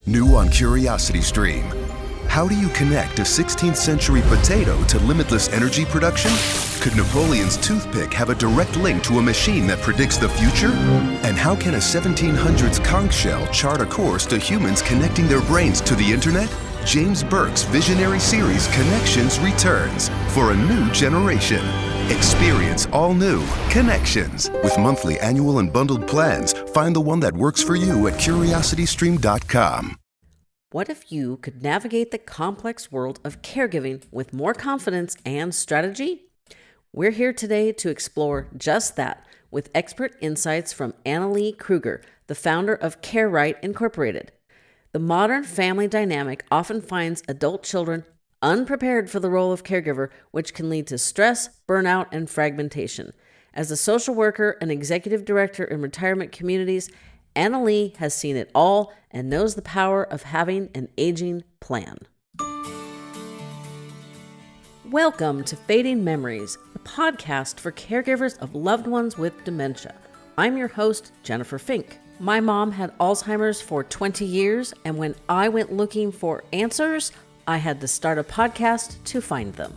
New on Curiosity Stream. How do you connect a 16th century potato to limitless energy production? Could Napoleon's toothpick have a direct link to a machine that predicts the future? And how can a 1700s conch shell chart a course to humans connecting their brains to the internet? James Burke's visionary series Connections returns for a new generation. Experience all new Connections. With monthly, annual, and bundled plans, find the one that works for you at curiositystream.com. What if you could navigate the complex world of caregiving with more confidence and strategy? We're here today to explore just that with expert insights from Annalie Kruger, the founder of CareRight Incorporated. The modern family dynamic often finds adult children unprepared for the role of caregiver, which can lead to stress, burnout, and fragmentation. As a social worker and executive director in retirement communities, Annalie has seen it all and knows the power of having an aging plan. Welcome to Fading Memories, the podcast for caregivers of loved ones with dementia. I'm your host, Jennifer Fink. My mom had Alzheimer's for 20 years, and when I went looking for answers, I had to start a podcast to find them.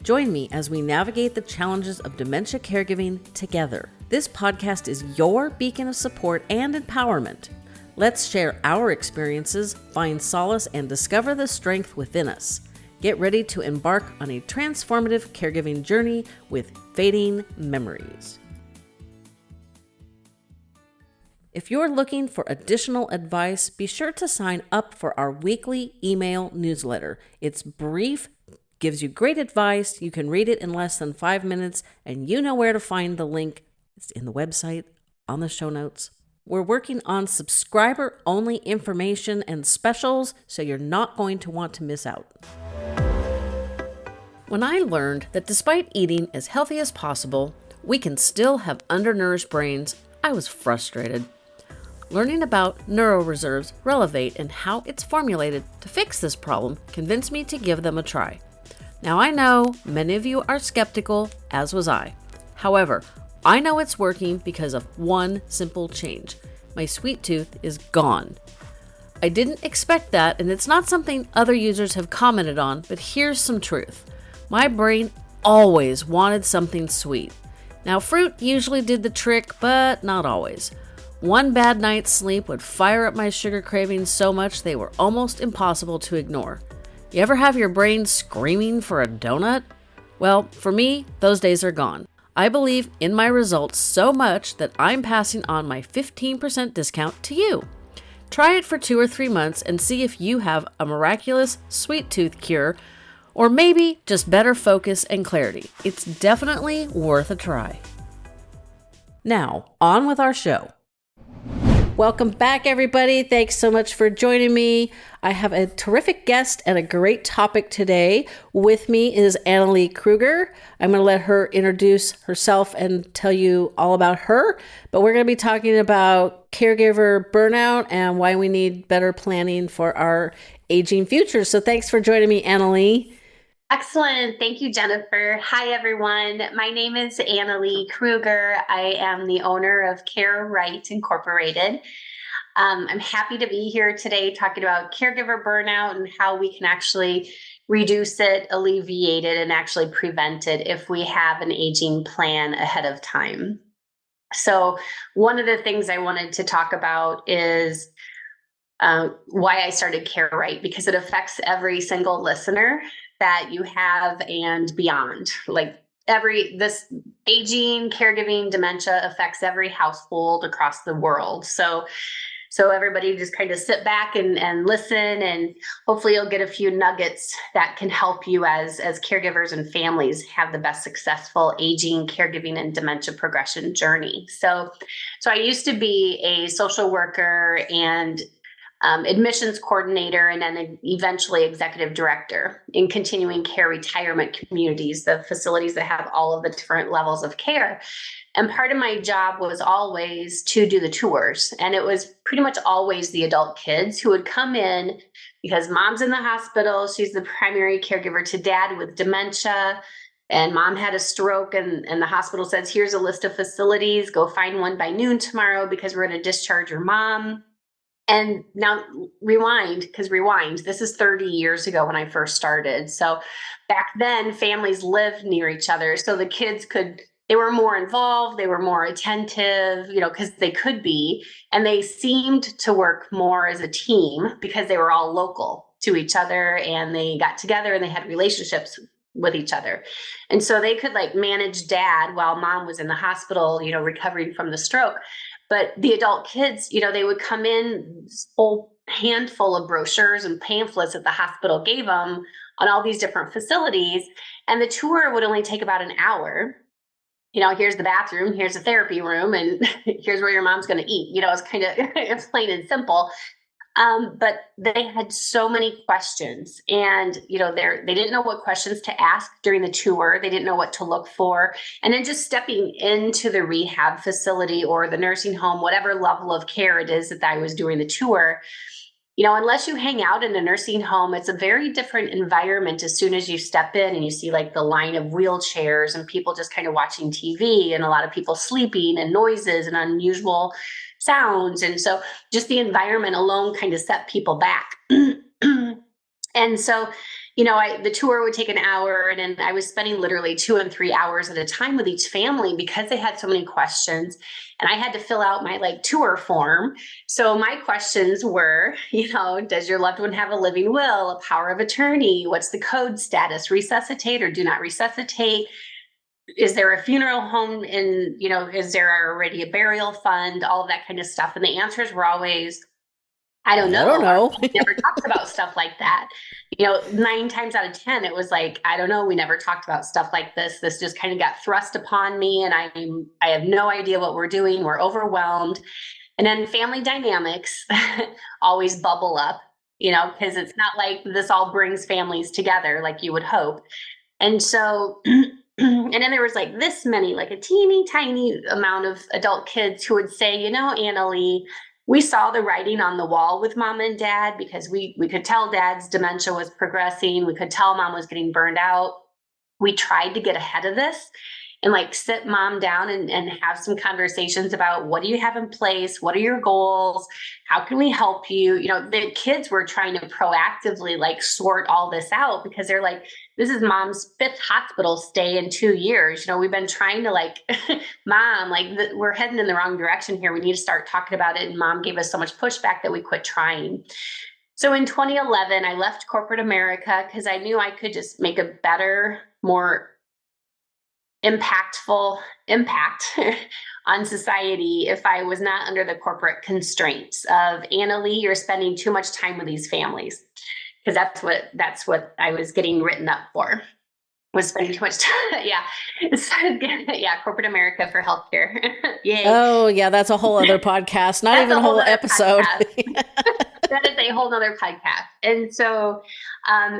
Join me as we navigate the challenges of dementia caregiving together. This podcast is your beacon of support and empowerment. Let's share our experiences, find solace, and discover the strength within us. Get ready to embark on a transformative caregiving journey with Fading Memories. If you're looking for additional advice, be sure to sign up for our weekly email newsletter. It's brief, gives you great advice. You can read it in less than 5 minutes, and you know where to find the link. It's in the website, on the show notes. We're working on subscriber-only information and specials, so you're not going to want to miss out. When I learned that despite eating as healthy as possible, we can still have undernourished brains, I was frustrated. Learning about NeuroReserve's Relevate and how it's formulated to fix this problem convinced me to give them a try. Now I know many of you are skeptical, as was I. However, I know it's working because of one simple change. My sweet tooth is gone. I didn't expect that, and it's not something other users have commented on, but here's some truth. My brain always wanted something sweet. Now, fruit usually did the trick, but not always. One bad night's sleep would fire up my sugar cravings so much they were almost impossible to ignore. You ever have your brain screaming for a donut? Well, for me, those days are gone. I believe in my results so much that I'm passing on my 15% discount to you. Try it for 2 or 3 months and see if you have a miraculous sweet tooth cure, or maybe just better focus and clarity. It's definitely worth a try. Now, on with our show. Welcome back, everybody. Thanks so much for joining me. I have a terrific guest and a great topic today. With me is Annalie Kruger. I'm going to let her introduce herself and tell you all about her. But we're going to be talking about caregiver burnout and why we need better planning for our aging future. So thanks for joining me, Annalie. Excellent. Thank you, Jennifer. Hi, everyone. My name is Annalie Kruger. I am the owner of CareRight Incorporated. I'm happy to be here today talking about caregiver burnout and how we can actually reduce it, alleviate it, and actually prevent it if we have an aging plan ahead of time. So one of the things I wanted to talk about is why I started CareRight, because it affects every single listener that you have and beyond. Like this aging, caregiving, dementia affects every household across the world. So everybody just kind of sit back and listen, and hopefully you'll get a few nuggets that can help you as caregivers and families have the best successful aging, caregiving, and dementia progression journey. So I used to be a social worker and admissions coordinator, and then eventually executive director in continuing care retirement communities, the facilities that have all of the different levels of care. And part of my job was always to do the tours. And it was pretty much always the adult kids who would come in because mom's in the hospital. She's the primary caregiver to dad with dementia. And mom had a stroke, and the hospital says, here's a list of facilities. Go find one by noon tomorrow because we're going to discharge your mom. And now rewind, this is 30 years ago when I first started. So back then, families lived near each other. So the kids they were more involved, they were more attentive, because they could be. And they seemed to work more as a team because they were all local to each other and they got together and they had relationships with each other. And so they could like manage dad while mom was in the hospital, recovering from the stroke. But the adult kids, they would come in, this whole handful of brochures and pamphlets that the hospital gave them on all these different facilities. And the tour would only take about an hour. Here's the bathroom, here's the therapy room, and here's where your mom's going to eat. It's kind of it's plain and simple. But they had so many questions, and they didn't know what questions to ask during the tour. They didn't know what to look for, and then just stepping into the rehab facility or the nursing home, whatever level of care it is that I was doing the tour. Unless you hang out in a nursing home, it's a very different environment as soon as you step in and you see like the line of wheelchairs and people just kind of watching TV and a lot of people sleeping and noises and unusual sounds. And so just the environment alone kind of set people back. And so, the tour would take an hour, and then I was spending literally 2 and 3 hours at a time with each family because they had so many questions, and I had to fill out my like tour form. So my questions were, does your loved one have a living will, a power of attorney? What's the code status? Resuscitate or do not resuscitate? Is there a funeral home is there already a burial fund? All of that kind of stuff. And the answers were always, I don't know. We never talked about stuff like that. 9 times out of 10, it was like, I don't know. We never talked about stuff like this. This just kind of got thrust upon me, and I have no idea what we're doing. We're overwhelmed. And then family dynamics always bubble up, because it's not like this all brings families together like you would hope. And so, and then there was like this many, like a teeny tiny amount of adult kids who would say, Annalie, we saw the writing on the wall with mom and dad because we could tell dad's dementia was progressing. We could tell mom was getting burned out. We tried to get ahead of this and like sit mom down and have some conversations about what do you have in place? What are your goals? How can we help you? The kids were trying to proactively like sort all this out because they're like, this is mom's 5th hospital stay in 2 years. We've been trying to like, mom, like we're heading in the wrong direction here. We need to start talking about it. And mom gave us so much pushback that we quit trying. So in 2011, I left corporate America because I knew I could just make a better, more impactful impact on society if I was not under the corporate constraints of Annalie, you're spending too much time with these families. Because that's what I was getting written up for, was spending too much time. Yeah. Corporate America for healthcare. Yay. Oh yeah. That's a whole other podcast. Not even a whole episode. That is a whole nother podcast. And so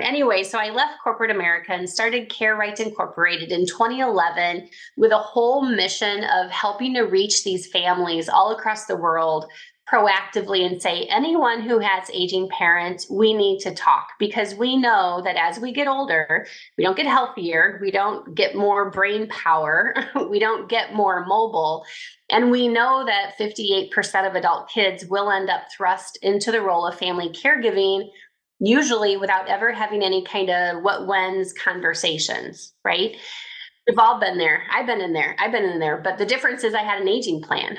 anyway, so I left corporate America and started Care Right Incorporated in 2011 with a whole mission of helping to reach these families all across the world proactively and say, anyone who has aging parents, we need to talk, because we know that as we get older, we don't get healthier, we don't get more brain power, we don't get more mobile. And we know that 58% of adult kids will end up thrust into the role of family caregiving, usually without ever having any kind of what when's conversations, right? We've all been there. I've been in there. But the difference is I had an aging plan.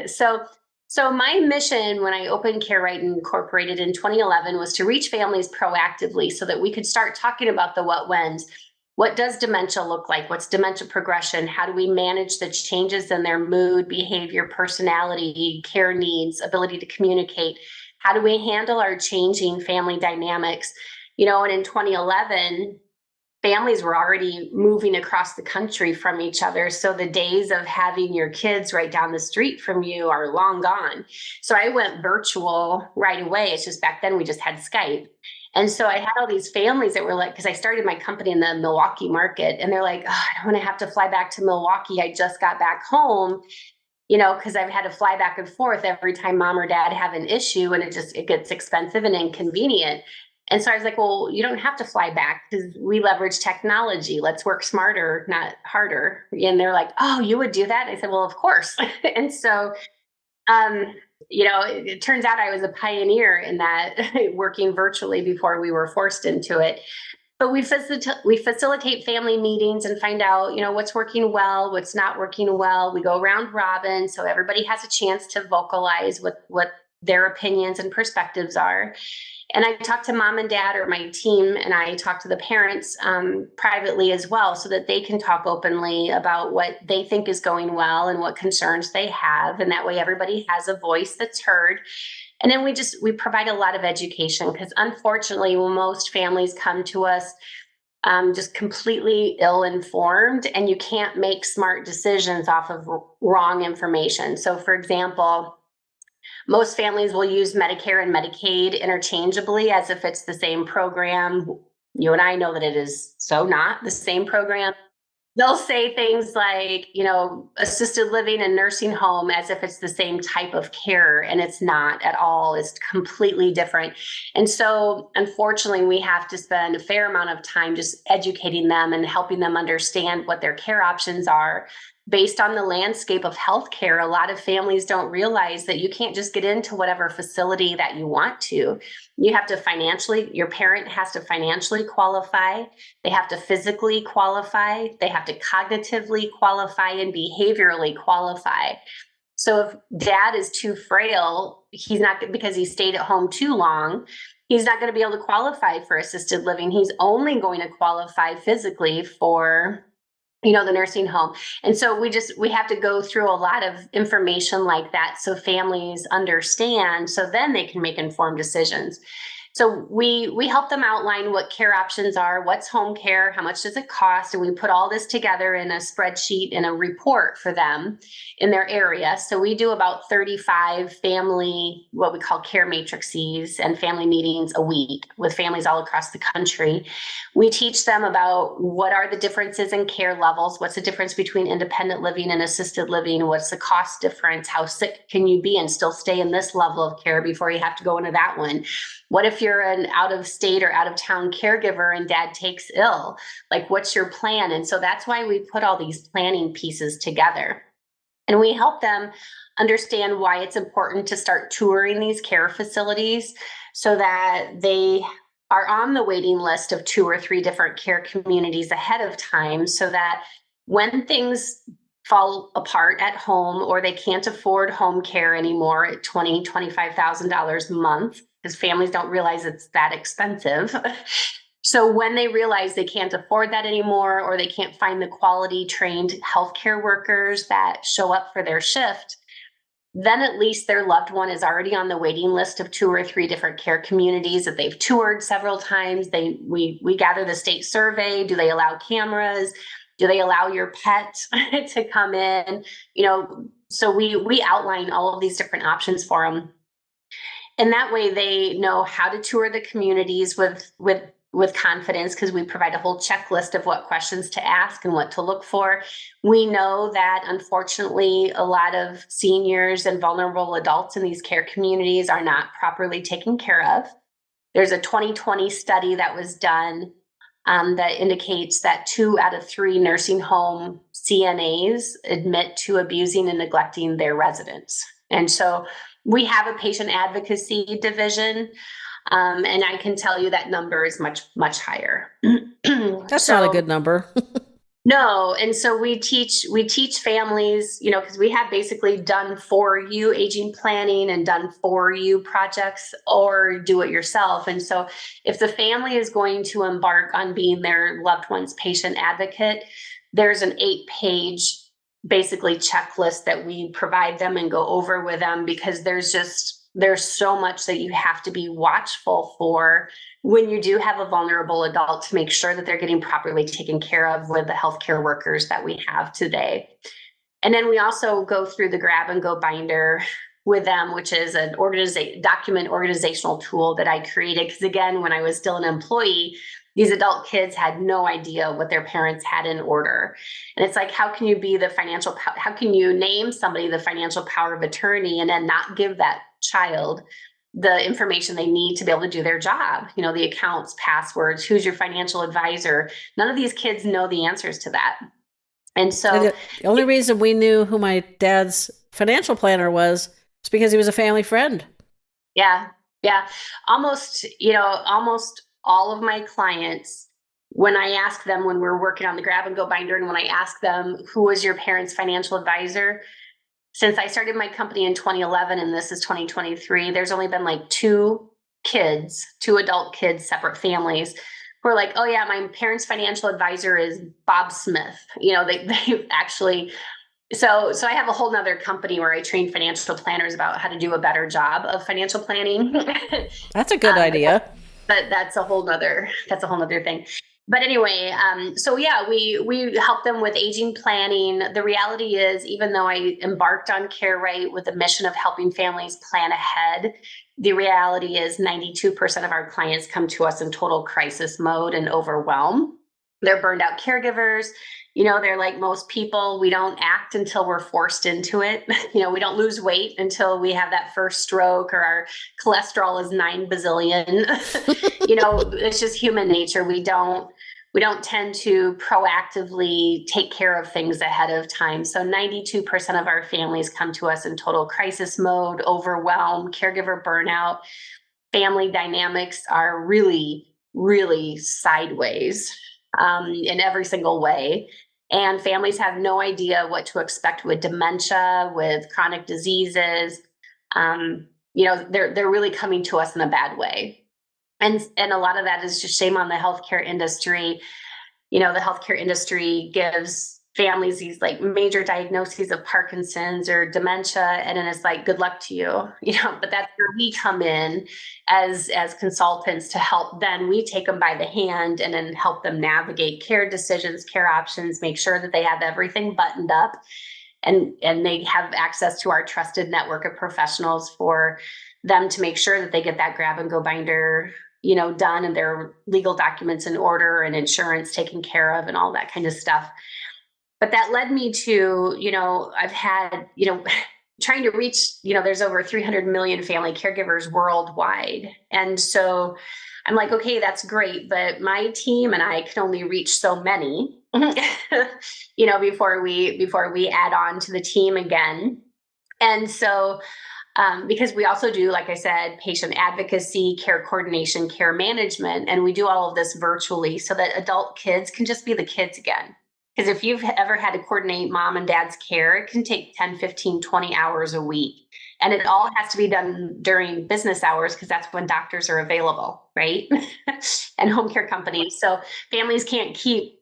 So my mission when I opened Care Right Incorporated in 2011 was to reach families proactively so that we could start talking about the what whens. What does dementia look like? What's dementia progression? How do we manage the changes in their mood, behavior, personality, care needs, ability to communicate? How do we handle our changing family dynamics? And in 2011, families were already moving across the country from each other. So the days of having your kids right down the street from you are long gone. So I went virtual right away. It's just back then we just had Skype. And so I had all these families that were like, because I started my company in the Milwaukee market, and they're like, oh, I don't want to have to fly back to Milwaukee. I just got back home, because I've had to fly back and forth every time mom or dad have an issue, and it gets expensive and inconvenient. And so I was like, well, you don't have to fly back because we leverage technology. Let's work smarter, not harder. And they're like, oh, you would do that? I said, well, of course. And so It turns out I was a pioneer in that, working virtually before we were forced into it. But we facilitate family meetings and find out, what's working well, what's not working well. We go round robin, so everybody has a chance to vocalize what their opinions and perspectives are. And I talk to mom and dad, or my team, and I talk to the parents privately as well, so that they can talk openly about what they think is going well and what concerns they have. And that way everybody has a voice that's heard. And then we provide a lot of education, because unfortunately, most families come to us just completely ill-informed, and you can't make smart decisions off of wrong information. So for example, most families will use Medicare and Medicaid interchangeably as if it's the same program. You and I know that it is so not the same program. They'll say things like, assisted living and nursing home as if it's the same type of care, and it's not at all. It's completely different. And so, unfortunately, we have to spend a fair amount of time just educating them and helping them understand what their care options are. Based on the landscape of healthcare, a lot of families don't realize that you can't just get into whatever facility that you want to. You have to your parent has to financially qualify. They have to physically qualify. They have to cognitively qualify and behaviorally qualify. So if dad is too frail, he's not, because he stayed at home too long, he's not going to be able to qualify for assisted living. He's only going to qualify physically for the nursing home. And so we have to go through a lot of information like that, so families understand, so then they can make informed decisions. So we help them outline what care options are, what's home care, how much does it cost, and we put all this together in a spreadsheet and a report for them in their area. So we do about 35 family, what we call care matrices, and family meetings a week with families all across the country. We teach them about what are the differences in care levels, what's the difference between independent living and assisted living, what's the cost difference, how sick can you be and still stay in this level of care before you have to go into that one. What if you're an out of state or out of town caregiver and dad takes ill? Like, what's your plan? And so that's why we put all these planning pieces together. And we help them understand why it's important to start touring these care facilities, so that they are on the waiting list of 2 or 3 different care communities ahead of time, so that when things fall apart at home, or they can't afford home care anymore at $20,000, $25,000 a month, because families don't realize it's that expensive. So when they realize they can't afford that anymore, or they can't find the quality trained healthcare workers that show up for their shift, then at least their loved one is already on the waiting list of 2 or 3 different care communities that they've toured several times. We gather the state survey. Do they allow cameras? Do they allow your pet to come in? So we outline all of these different options for them. And that way they know how to tour the communities with confidence, because we provide a whole checklist of what questions to ask and what to look for. We know that, unfortunately, a lot of seniors and vulnerable adults in these care communities are not properly taken care of. There's a 2020 study that was done that indicates that 2 out of 3 nursing home CNAs admit to abusing and neglecting their residents. And so we have a patient advocacy division, and I can tell you that number is much, much higher. That's not a good number. No. And so we teach families, because we have basically done for you aging planning and done for you projects, or do it yourself. And so if the family is going to embark on being their loved one's patient advocate, there's an 8-page basically checklist that we provide them and go over with them, because there's so much that you have to be watchful for when you do have a vulnerable adult, to make sure that they're getting properly taken care of with the healthcare workers that we have today. And then we also go through the grab and go binder with them, which is an document organizational tool that I created. Because again, when I was still an employee, these adult kids had no idea what their parents had in order. And it's like, how can you name somebody the financial power of attorney and then not give that child the information they need to be able to do their job? The accounts, passwords, who's your financial advisor? None of these kids know the answers to that. And so the only reason we knew who my dad's financial planner was It's because he was a family friend. Yeah. Yeah. Almost, almost all of my clients, when I ask them, when we're working on the grab and go binder, and when I ask them, who was your parents' financial advisor? Since I started my company in 2011 and this is 2023, there's only been like two adult kids, separate families, who are like, oh yeah, my parents' financial advisor is Bob Smith. They actually, so I have a whole nother company where I train financial planners about how to do a better job of financial planning. That's a good idea. But that's a whole nother thing. But anyway, so yeah, we help them with aging planning. The reality is, even though I embarked on Care Right with the mission of helping families plan ahead, the reality is 92% of our clients come to us in total crisis mode and overwhelm. They're burned out caregivers. They're like most people. We don't act until we're forced into it. We don't lose weight until we have that first stroke or our cholesterol is 9 bazillion. It's just human nature. We don't tend to proactively take care of things ahead of time. So 92% of our families come to us in total crisis mode, overwhelm, caregiver burnout. Family dynamics are really, really sideways in every single way. And families have no idea what to expect with dementia, with chronic diseases. They're really coming to us in a bad way. And a lot of that is just shame on the healthcare industry. The healthcare industry gives families these like major diagnoses of Parkinson's or dementia, and then it's like, good luck to you. But that's where we come in as consultants to help. Then we take them by the hand and then help them navigate care decisions, care options, make sure that they have everything buttoned up, and they have access to our trusted network of professionals for them to make sure that they get that grab and go binder done, and their legal documents in order and insurance taken care of and all that kind of stuff. But that led me to, I've had, trying to reach, there's over 300 million family caregivers worldwide. And so I'm like, okay, that's great, but my team and I can only reach so many, before we add on to the team again. And so because we also do, like I said, patient advocacy, care coordination, care management, and we do all of this virtually so that adult kids can just be the kids again. Because if you've ever had to coordinate mom and dad's care, it can take 10, 15, 20 hours a week. And it all has to be done during business hours because that's when doctors are available, right? And home care companies. So families can't keep,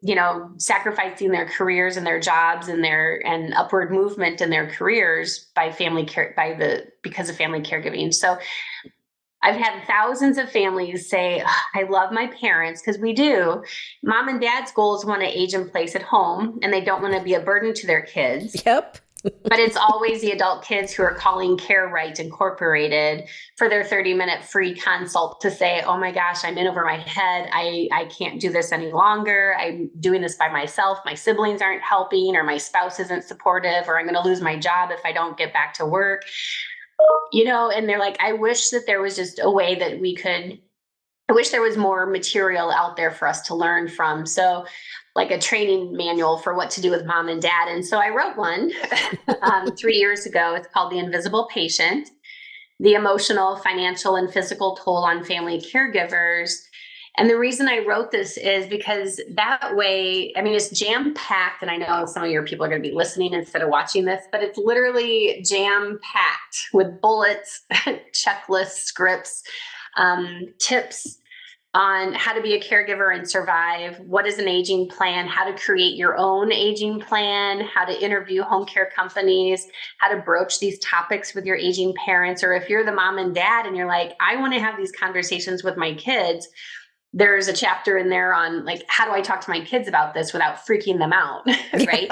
sacrificing their careers and their jobs and and upward movement in their careers by because of family caregiving. So I've had thousands of families say, oh, I love my parents, because we do. Mom and dad's goals want to age in place at home, and they don't want to be a burden to their kids. Yep. But it's always the adult kids who are calling Care Right Incorporated for their 30-minute free consult to say, oh my gosh, I'm in over my head. I can't do this any longer. I'm doing this by myself. My siblings aren't helping, or my spouse isn't supportive, or I'm going to lose my job if I don't get back to work. And they're like, I wish that there was just a way that I wish there was more material out there for us to learn from. So like a training manual for what to do with mom and dad. And so I wrote one 3 years ago. It's called The Invisible Patient: The Emotional, Financial, and Physical Toll on Family Caregivers. And the reason I wrote this is because that way, it's jam-packed, and I know some of your people are going to be listening instead of watching this, but it's literally jam-packed with bullets, checklists, scripts, tips on how to be a caregiver and survive, what is an aging plan, how to create your own aging plan, how to interview home care companies, how to broach these topics with your aging parents, or if you're the mom and dad and you're like, I want to have these conversations with my kids, there's a chapter in there on like, how do I talk to my kids about this without freaking them out? Right.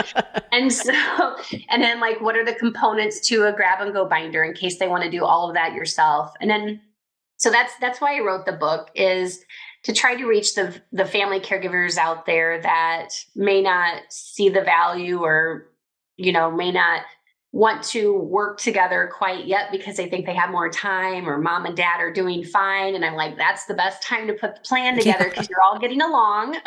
And then like, what are the components to a grab and go binder in case they want to do all of that yourself? And then, so that's why I wrote the book, is to try to reach the family caregivers out there that may not see the value, or, may not want to work together quite yet because they think they have more time, or mom and dad are doing fine. And I'm like, that's the best time to put the plan together, because you're all getting along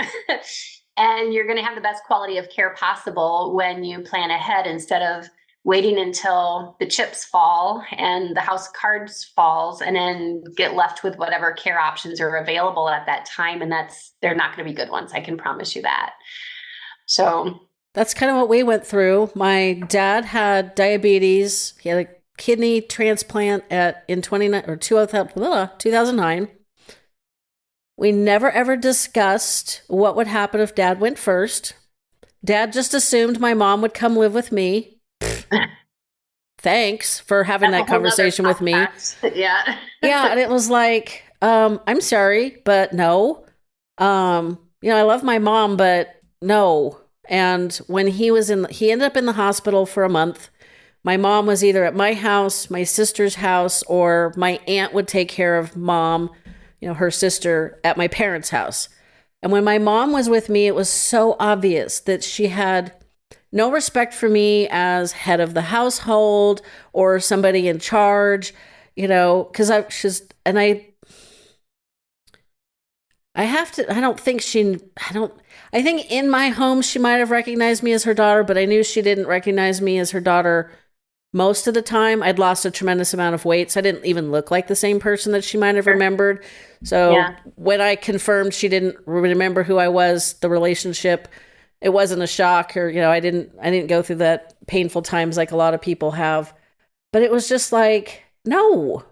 and you're going to have the best quality of care possible when you plan ahead instead of waiting until the chips fall and the house of cards falls, and then get left with whatever care options are available at that time. And they're not going to be good ones. I can promise you that. So that's kind of what we went through. My dad had diabetes. He had a kidney transplant in 2009. We never ever discussed what would happen if Dad went first. Dad just assumed my mom would come live with me. Thanks for having that conversation with me. Yeah. Yeah, and it was like, I'm sorry, but no. I love my mom, but no. And when he ended up in the hospital for a month. My mom was either at my house, my sister's house, or my aunt would take care of mom, her sister, at my parents' house. And when my mom was with me, it was so obvious that she had no respect for me as head of the household or somebody in charge, because I think in my home, she might have recognized me as her daughter, but I knew she didn't recognize me as her daughter most of the time. I'd lost a tremendous amount of weight, so I didn't even look like the same person that she might have remembered. So when I confirmed she didn't remember who I was, the relationship, it wasn't a shock, or, I didn't go through that painful times like a lot of people have. But it was just like, no,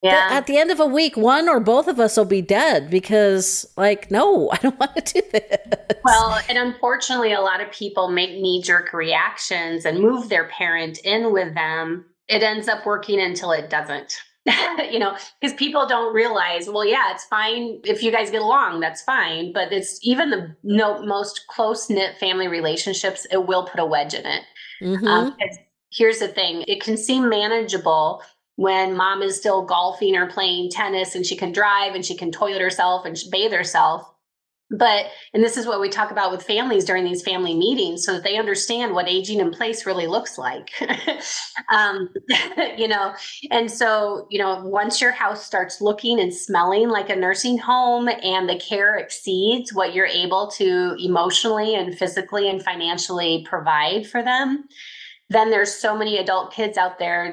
at the end of a week, one or both of us will be dead because, no, I don't want to do this. Well, and unfortunately, a lot of people make knee-jerk reactions and move their parent in with them. It ends up working until it doesn't, because people don't realize, well, yeah, it's fine if you guys get along, that's fine. But it's even the most close-knit family relationships, it will put a wedge in it. Because here's the thing, it can seem manageable when mom is still golfing or playing tennis and she can drive and she can toilet herself and bathe herself. And this is what we talk about with families during these family meetings, so that they understand what aging in place really looks like. And so, once your house starts looking and smelling like a nursing home and the care exceeds what you're able to emotionally and physically and financially provide for them, then there's so many adult kids out there,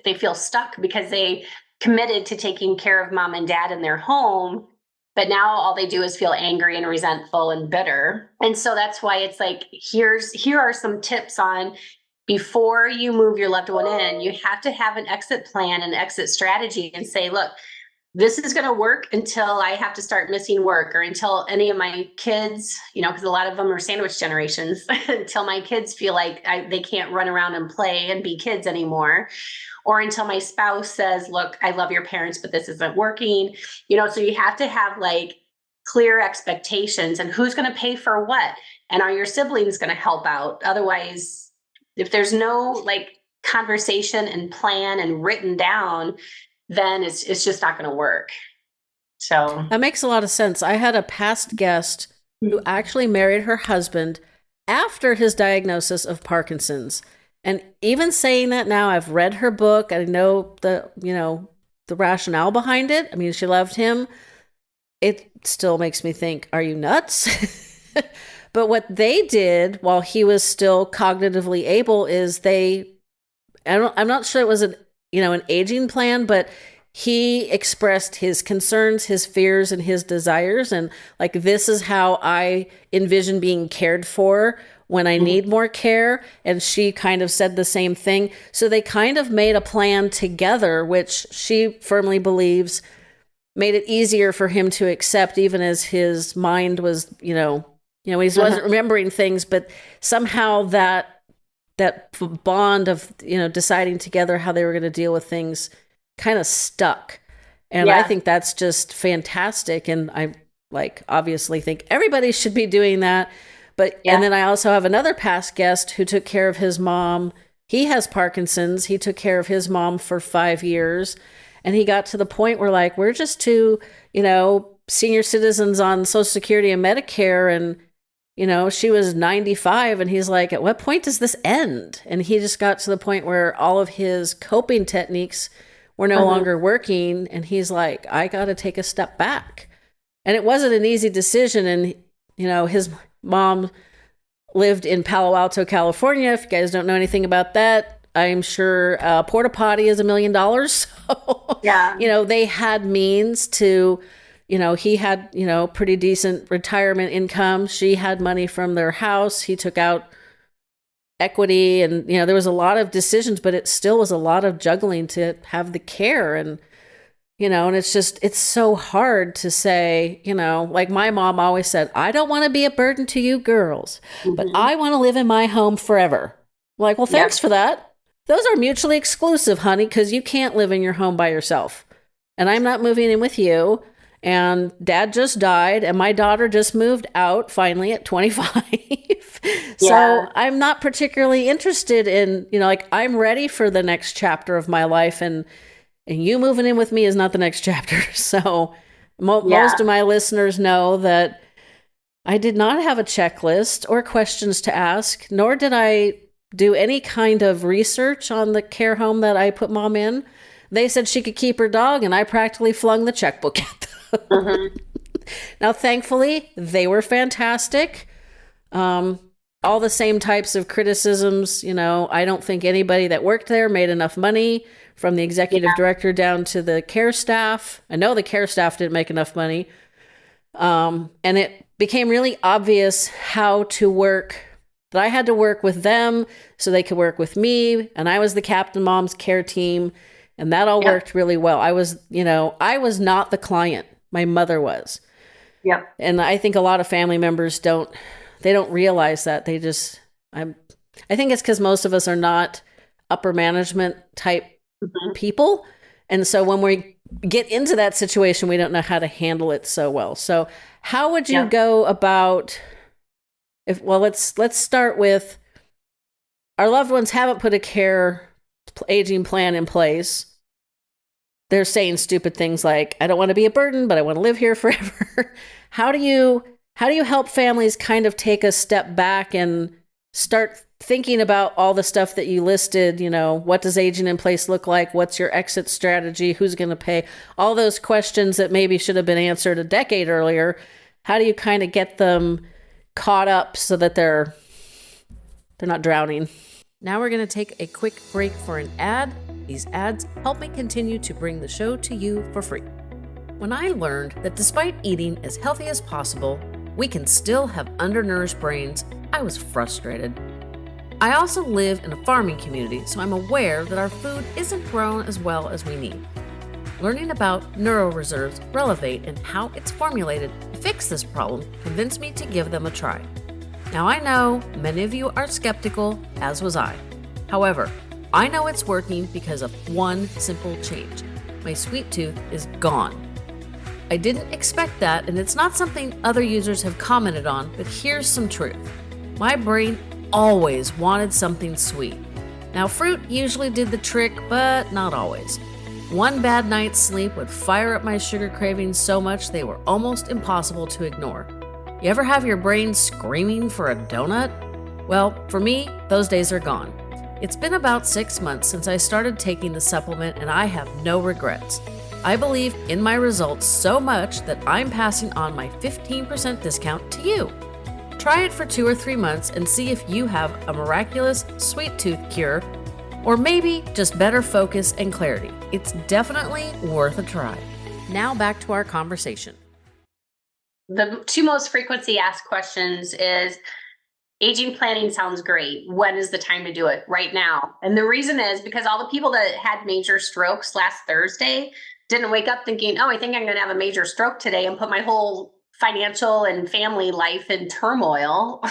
they feel stuck because they committed to taking care of mom and dad in their home. But now all they do is feel angry and resentful and bitter. And so that's why it's like, here are some tips on, before you move your loved one in, you have to have an exit plan and exit strategy and say, look, this is going to work until I have to start missing work, or until any of my kids, because a lot of them are sandwich generations, until my kids feel like they can't run around and play and be kids anymore, or until my spouse says, look, I love your parents, but this isn't working. So you have to have clear expectations, and who's going to pay for what, and are your siblings going to help out? Otherwise, if there's no conversation and plan and written down, then it's just not going to work. So that makes a lot of sense. I had a past guest who actually married her husband after his diagnosis of Parkinson's. And even saying that now, I've read her book. I know the rationale behind it. I mean, she loved him. It still makes me think, are you nuts? But what they did while he was still cognitively able is I'm not sure it was an aging plan, but he expressed his concerns, his fears, and his desires. And this is how I envision being cared for when I need more care. And she kind of said the same thing. So they kind of made a plan together, which she firmly believes made it easier for him to accept, even as his mind was, he wasn't remembering things, but somehow that bond of, deciding together how they were going to deal with things kind of stuck. And I think that's just fantastic. And I obviously think everybody should be doing that. But, and then I also have another past guest who took care of his mom. He has Parkinson's. He took care of his mom for 5 years. And he got to the point where we're just two, senior citizens on Social Security and Medicare. And, she was 95, and he's like, at what point does this end? And he just got to the point where all of his coping techniques were no longer working. And he's like, I got to take a step back. And it wasn't an easy decision. And, his mom lived in Palo Alto, California. If you guys don't know anything about that, I'm sure porta potty is $1 million. So, Yeah. they had means to, he had, pretty decent retirement income. She had money from their house. He took out equity, and, there was a lot of decisions, but it still was a lot of juggling to have the care. And, and it's so hard to say, like my mom always said, I don't want to be a burden to you girls, but I want to live in my home forever. Like, well, thanks for that. Those are mutually exclusive, honey, because you can't live in your home by yourself. And I'm not moving in with you. And dad just died, and my daughter just moved out finally at 25. So I'm not particularly interested in, like, I'm ready for the next chapter of my life, and you moving in with me is not the next chapter. So most of my listeners know that I did not have a checklist or questions to ask, nor did I do any kind of research on the care home that I put mom in. They said she could keep her dog, and I practically flung the checkbook at them. Now, thankfully, they were fantastic. All the same types of criticisms. I don't think anybody that worked there made enough money, from the executive director down to the care staff. I know the care staff didn't make enough money. And it became really obvious how to work, that I had to work with them so they could work with me. And I was the Captain Mom's care team. And that all worked really well. I was not the client. My mother was. Yeah. And I think a lot of family members don't realize that. I think it's because most of us are not upper management type people. And so when we get into that situation, we don't know how to handle it so well. So how would you go about, let's start with, our loved ones haven't put a aging plan in place. They're saying stupid things like, I don't want to be a burden, but I want to live here forever. How do you help families kind of take a step back and start thinking about all the stuff that you listed? What does aging in place look like? What's your exit strategy? Who's going to pay? All those questions that maybe should have been answered a decade earlier. How do you kind of get them caught up so that they're not drowning? Now we're going to take a quick break for an ad. These ads help me continue to bring the show to you for free. When I learned that despite eating as healthy as possible, we can still have undernourished brains, I was frustrated. I also live in a farming community, so I'm aware that our food isn't grown as well as we need. Learning about neuroreserves, Relevate, and how it's formulated to fix this problem convinced me to give them a try. Now I know many of you are skeptical, as was I. However, I know it's working because of one simple change. My sweet tooth is gone. I didn't expect that, and it's not something other users have commented on, but here's some truth. My brain always wanted something sweet. Now, fruit usually did the trick, but not always. One bad night's sleep would fire up my sugar cravings so much they were almost impossible to ignore. You ever have your brain screaming for a donut? Well, for me, those days are gone. It's been about 6 months since I started taking the supplement, and I have no regrets. I believe in my results so much that I'm passing on my 15% discount to you. Try it for 2 or 3 months and see if you have a miraculous sweet tooth cure, or maybe just better focus and clarity. It's definitely worth a try. Now back to our conversation. The two most frequently asked questions is, aging planning sounds great. When is the time to do it? Right now. And the reason is because all the people that had major strokes last Thursday didn't wake up thinking, oh, I think I'm going to have a major stroke today, and put my whole financial and family life in turmoil,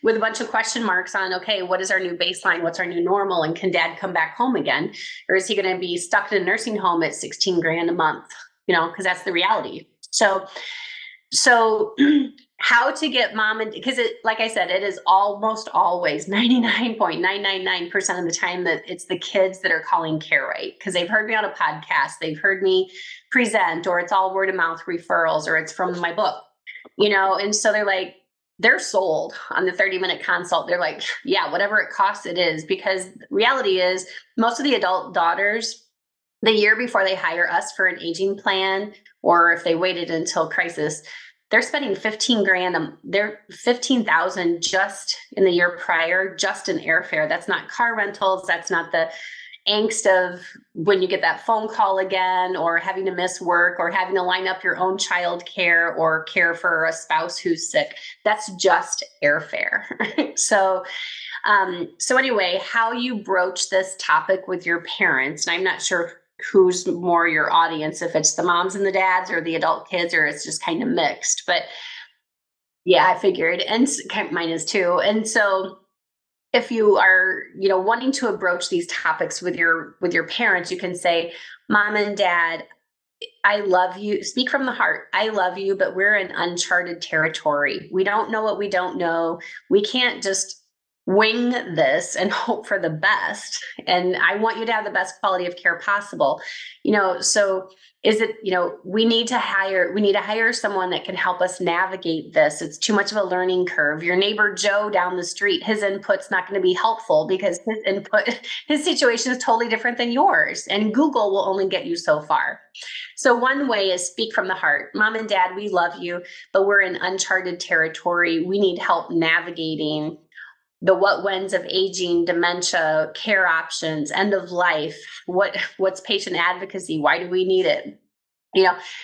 with a bunch of question marks on, okay, what is our new baseline? What's our new normal? And can dad come back home again? Or is he going to be stuck in a nursing home at $16,000 a month? Because that's the reality. So how to get mom, and because like I said, it is almost always 99.999% of the time that it's the kids that are calling Care Right, because they've heard me on a podcast, they've heard me present, or it's all word of mouth referrals, or it's from my book, and so they're sold on the 30-minute consult. They're like, yeah, whatever it costs, it is, because reality is most of the adult daughters, the year before they hire us for an aging plan, or if they waited until crisis, they're spending 15 grand, they're 15,000 just in the year prior, just in airfare. That's not car rentals. That's not the angst of when you get that phone call again, or having to miss work, or having to line up your own child care or care for a spouse who's sick. That's just airfare. So anyway, how you broach this topic with your parents, and I'm not sure who's more your audience, if it's the moms and the dads or the adult kids, or it's just kind of mixed. But yeah, I figured, and mine is too. And so if you are, wanting to broach these topics with your parents, you can say, Mom and Dad, I love you. Speak from the heart. I love you, but we're in uncharted territory. We don't know what we don't know. We can't just wing this and hope for the best. And I want you to have the best quality of care possible. So is it, we need to hire someone that can help us navigate this. It's too much of a learning curve. Your neighbor Joe down the street, his input's not going to be helpful because his situation is totally different than yours. And Google will only get you so far. So one way is speak from the heart. Mom and Dad, we love you, but we're in uncharted territory. We need help navigating the what whens of aging, dementia, care options, end of life. What's patient advocacy? Why do we need it?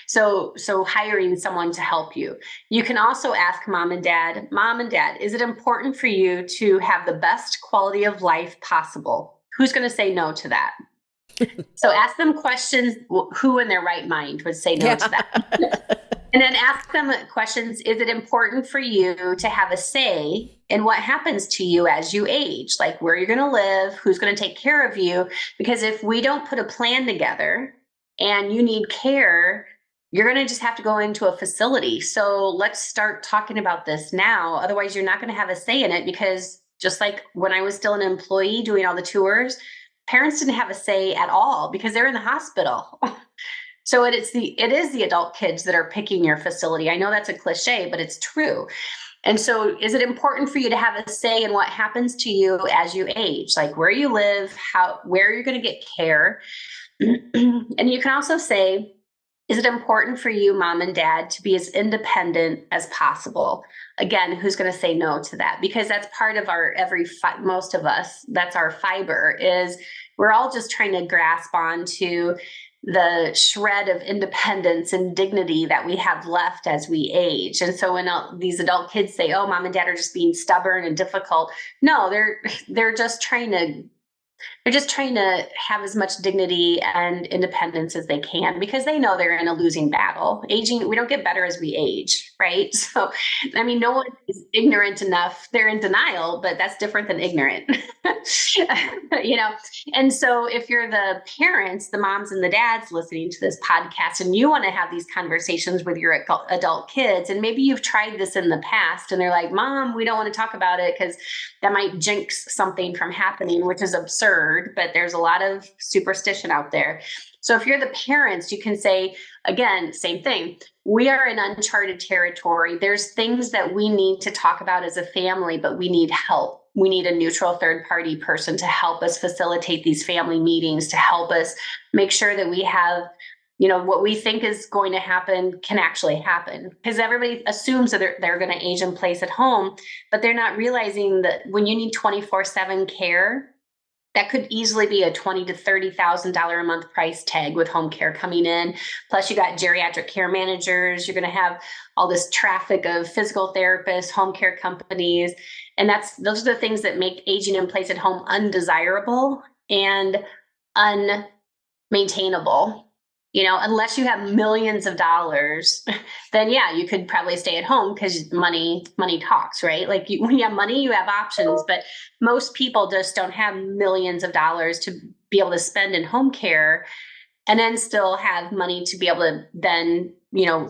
So hiring someone to help you. You can also ask Mom and Dad, is it important for you to have the best quality of life possible? Who's going to say no to that? So ask them questions. Who in their right mind would say no to that? And then ask them questions. Is it important for you to have a say in what happens to you as you age? Like where you're going to live, who's going to take care of you? Because if we don't put a plan together and you need care, you're going to just have to go into a facility. So let's start talking about this now. Otherwise, you're not going to have a say in it, because just like when I was still an employee doing all the tours, parents didn't have a say at all because they're in the hospital. So it is the adult kids that are picking your facility. I know that's a cliche, but it's true. And so is it important for you to have a say in what happens to you as you age, like where you live, where you're going to get care? And you can also say, is it important for you, Mom and Dad, to be as independent as possible? Again, who's going to say no to that? Because that's part of most of us, that's our fiber, is we're all just trying to grasp onto the shred of independence and dignity that we have left as we age. And so when these adult kids say, oh, Mom and Dad are just being stubborn and difficult, no, they're just trying to have as much dignity and independence as they can, because they know they're in a losing battle. Aging, we don't get better as we age, right? So, no one is ignorant enough. They're in denial, but that's different than ignorant, And so if you're the parents, the moms and the dads listening to this podcast, and you want to have these conversations with your adult kids, and maybe you've tried this in the past and they're like, Mom, we don't want to talk about it because that might jinx something from happening, which is absurd, but there's a lot of superstition out there. So if you're the parents, you can say, again, same thing. We are in uncharted territory. There's things that we need to talk about as a family, but we need help. We need a neutral third party person to help us facilitate these family meetings, to help us make sure that we have, what we think is going to happen can actually happen. Because everybody assumes that they're going to age in place at home, but they're not realizing that when you need 24/7 care, that could easily be a $20,000 to $30,000 a month price tag with home care coming in. Plus you got geriatric care managers. You're going to have all this traffic of physical therapists, home care companies. And those are the things that make aging in place at home undesirable and unmaintainable. Unless you have millions of dollars, then yeah, you could probably stay at home because money talks, right? Like when you have money, you have options, but most people just don't have millions of dollars to be able to spend in home care and then still have money to be able to then,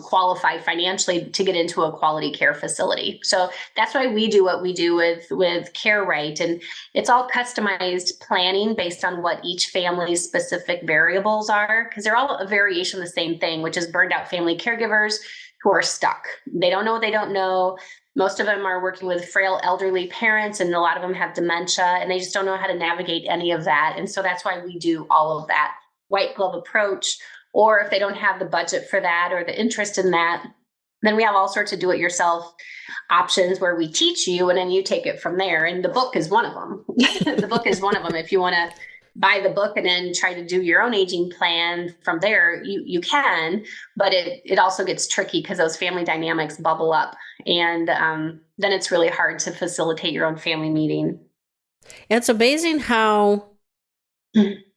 qualify financially to get into a quality care facility. So that's why we do what we do with Care Right. And it's all customized planning based on what each family's specific variables are, because they're all a variation of the same thing, which is burned out family caregivers who are stuck. They don't know what they don't know. Most of them are working with frail elderly parents, and a lot of them have dementia, and they just don't know how to navigate any of that. And so that's why we do all of that white glove approach. Or if they don't have the budget for that or the interest in that, Then we have all sorts of do-it-yourself options where we teach you and then you take it from there. And the book is one of them. The book is one of them. If you want to buy the book and then try to do your own aging plan from there, you can, but it also gets tricky because those family dynamics bubble up. And then it's really hard to facilitate your own family meeting. It's amazing how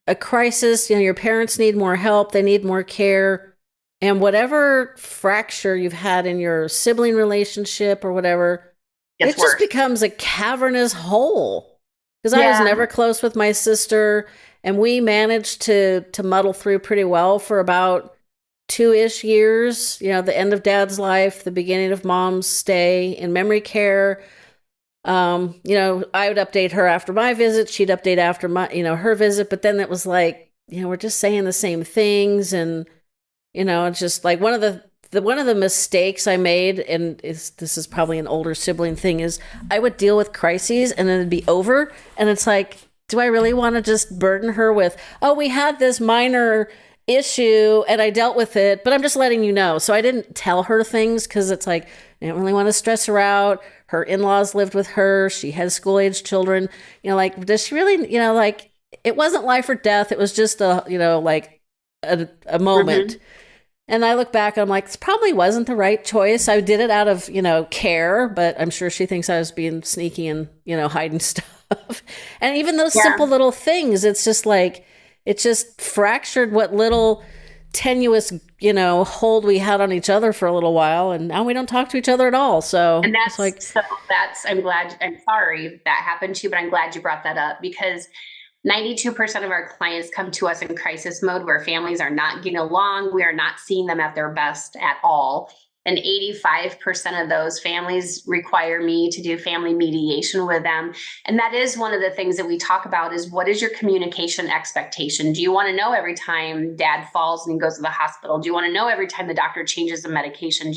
a crisis, your parents need more help, they need more care, and whatever fracture you've had in your sibling relationship or whatever, it just becomes a cavernous hole. Because I was never close with my sister, and we managed to muddle through pretty well for about 2-ish years, the end of Dad's life, the beginning of Mom's stay in memory care. I would update her after my visit. She'd update after my, her visit. But then it was like, we're just saying the same things. And, it's just like one of the mistakes I made, and this is probably an older sibling thing, is I would deal with crises and then it'd be over. And it's like, do I really want to just burden her with, oh, we had this minor issue and I dealt with it, but I'm just letting you know. So I didn't tell her things because it's like, I didn't really want to stress her out. Her in-laws lived with her. She had school-age children. Does she really, it wasn't life or death. It was just a moment. Mm-hmm. And I look back, I'm like, this probably wasn't the right choice. I did it out of, care, but I'm sure she thinks I was being sneaky and, hiding stuff. And even those simple little things, it's just like, it just fractured what little tenuous, hold we had on each other for a little while. And now we don't talk to each other at all. So, and I'm sorry that happened to you, but I'm glad you brought that up, because 92% of our clients come to us in crisis mode where families are not getting along. We are not seeing them at their best at all. And 85% of those families require me to do family mediation with them. And that is one of the things that we talk about is, what is your communication expectation? Do you want to know every time Dad falls and he goes to the hospital? Do you want to know every time the doctor changes the medication?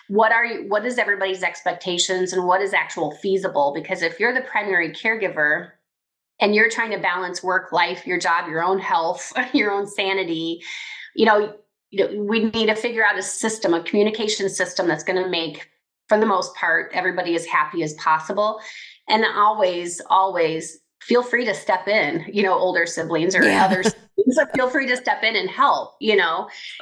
What is everybody's expectations and what is actual feasible? Because if you're the primary caregiver and you're trying to balance work, life, your job, your own health, your own sanity, we need to figure out a communication system that's going to make, for the most part, everybody as happy as possible. And always, always feel free to step in, older siblings or other siblings, feel free to step in and help,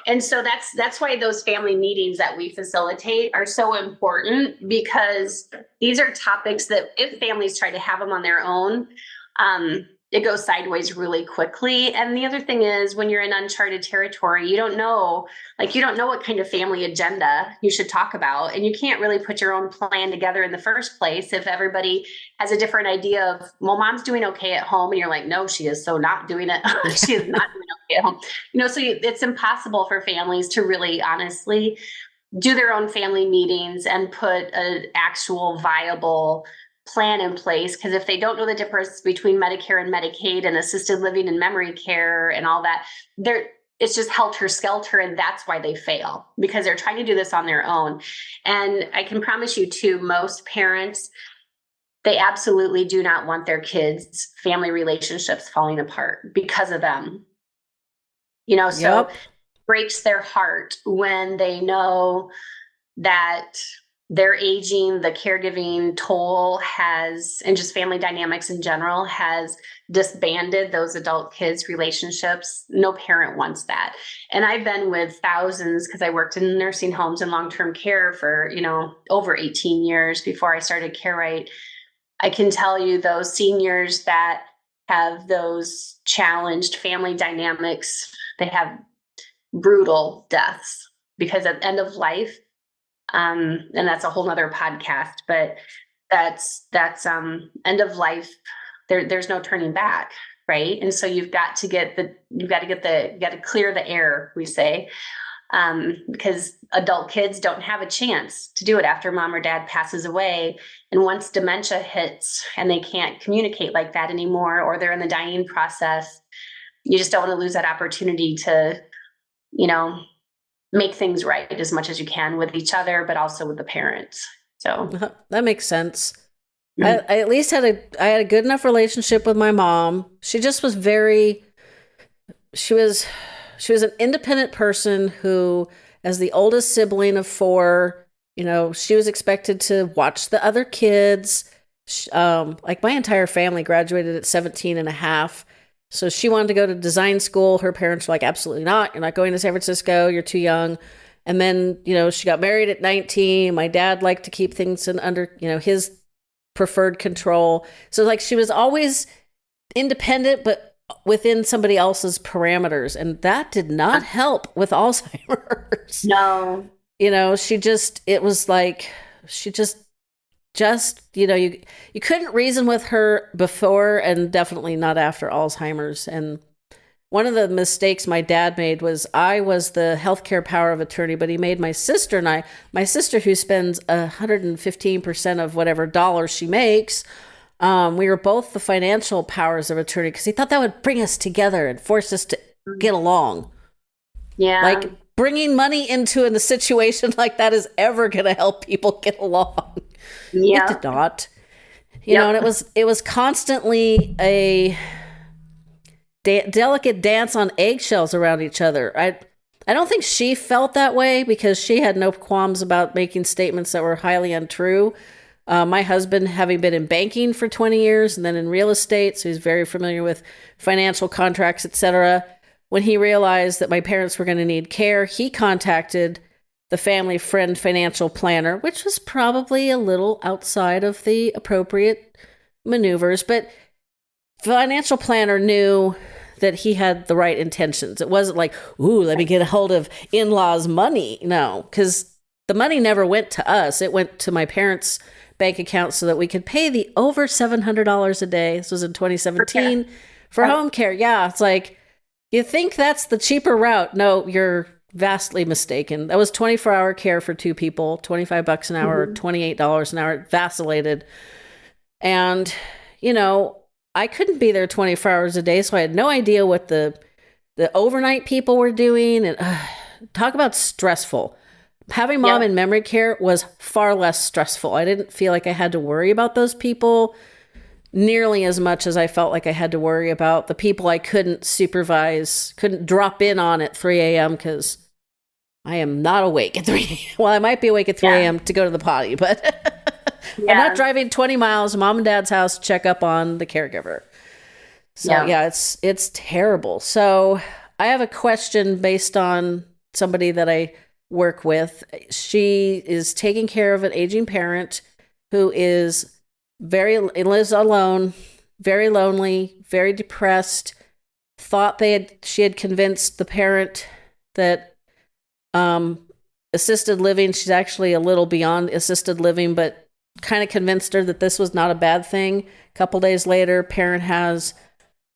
And so that's why those family meetings that we facilitate are so important, because these are topics that if families try to have them on their own, it goes sideways really quickly. And the other thing is, when you're in uncharted territory, you don't know what kind of family agenda you should talk about. And you can't really put your own plan together in the first place if everybody has a different idea of, well, Mom's doing okay at home. And you're like, no, she is so not doing it. She is not doing okay at home. So it's impossible for families to really honestly do their own family meetings and put an actual viable plan in place. Because if they don't know the difference between Medicare and Medicaid and assisted living and memory care and all that, it's just helter-skelter, and that's why they fail, because they're trying to do this on their own. And I can promise you too, most parents, they absolutely do not want their kids' family relationships falling apart because of them. So it breaks their heart when they know that their aging, the caregiving toll and just family dynamics in general has disbanded those adult kids relationships. No parent wants that. And I've been with thousands, because I worked in nursing homes and long-term care for, over 18 years before I started Care Right. I can tell you those seniors that have those challenged family dynamics, they have brutal deaths, because at the end of life, and that's a whole nother podcast, but that's end of life. There's no turning back. Right. And so you've got to clear the air, we say, because adult kids don't have a chance to do it after Mom or Dad passes away. And once dementia hits and they can't communicate like that anymore, or they're in the dying process, you just don't want to lose that opportunity to, make things right as much as you can with each other, but also with the parents. So that makes sense. Mm-hmm. I at least had a good enough relationship with my mom. She just was she was an independent person who, as the oldest sibling of four, she was expected to watch the other kids. Like my entire family graduated at 17 and a half. So she wanted to go to design school. Her parents were like, absolutely not. You're not going to San Francisco. You're too young. And then, she got married at 19. My dad liked to keep things under, his preferred control. So like she was always independent, but within somebody else's parameters. And that did not help with Alzheimer's. No. You couldn't reason with her before and definitely not after Alzheimer's. And one of the mistakes my dad made was I was the healthcare power of attorney, but he made my sister and I, my sister who spends 115% of whatever dollars she makes, we were both the financial powers of attorney because he thought that would bring us together and force us to get along. Yeah. Like bringing money into a situation like that is ever going to help people get along. Yeah. It did not. And it was constantly a delicate dance on eggshells around each other. I don't think she felt that way because she had no qualms about making statements that were highly untrue. My husband, having been in banking for 20 years and then in real estate, so he's very familiar with financial contracts, etc. When he realized that my parents were going to need care, he contacted the family friend financial planner, which was probably a little outside of the appropriate maneuvers, but financial planner knew that he had the right intentions. It wasn't like, ooh, let me get a hold of in-laws' money. No, because the money never went to us. It went to my parents' bank account so that we could pay the over $700 a day. This was in 2017 for home care. Yeah, it's like, you think that's the cheaper route. No, you're vastly mistaken. That was 24-hour care for two people, $25 an hour, $28 an hour. It vacillated. And, I couldn't be there 24 hours a day, so I had no idea what the overnight people were doing. And talk about stressful. Having mom in memory care was far less stressful. I didn't feel like I had to worry about those people nearly as much as I felt like I had to worry about the people I couldn't supervise, couldn't drop in on at 3 a.m. because I am not awake at 3 a.m. Well, I might be awake at 3 a.m. to go to the potty, but I'm not driving 20 miles to mom and dad's house to check up on the caregiver. So it's terrible. So I have a question based on somebody that I work with. She is taking care of an aging parent who lives alone, very lonely, very depressed. Thought she had convinced the parent that assisted living, she's actually a little beyond assisted living, but kind of convinced her that this was not a bad thing. A couple days later, parent has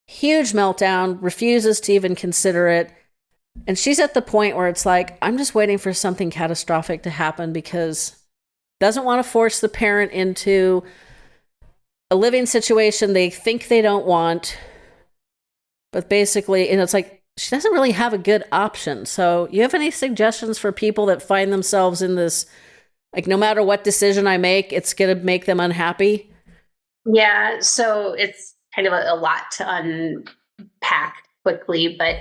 huge meltdown, refuses to even consider it. And she's at the point where it's like, I'm just waiting for something catastrophic to happen because doesn't want to force the parent into a living situation they think they don't want. But basically, it's like, she doesn't really have a good option. So you have any suggestions for people that find themselves in this, like, no matter what decision I make, it's going to make them unhappy? Yeah. So it's kind of a lot to unpack quickly, but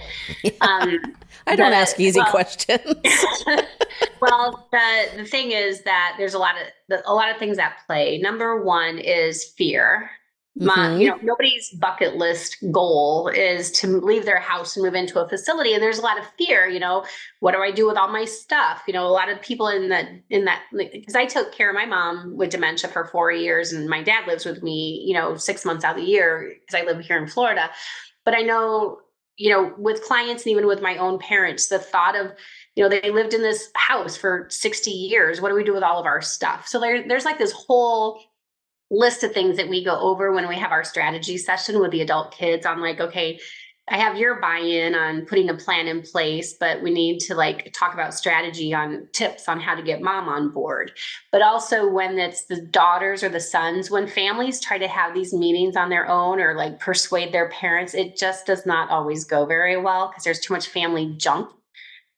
I don't ask easy questions. Well, the thing is that there's a lot of things at play. Number one is fear. Nobody's bucket list goal is to leave their house and move into a facility. And there's a lot of fear, what do I do with all my stuff? A lot of people in that, because I took care of my mom with dementia for 4 years and my dad lives with me, 6 months out of the year because I live here in Florida. But I know, with clients and even with my own parents, the thought of, they lived in this house for 60 years. What do we do with all of our stuff? So there's like this whole list of things that we go over when we have our strategy session with the adult kids on, like, okay, I have your buy-in on putting a plan in place, but we need to talk about strategy on tips on how to get mom on board. But also when it's the daughters or the sons, when families try to have these meetings on their own or persuade their parents, it just does not always go very well because there's too much family junk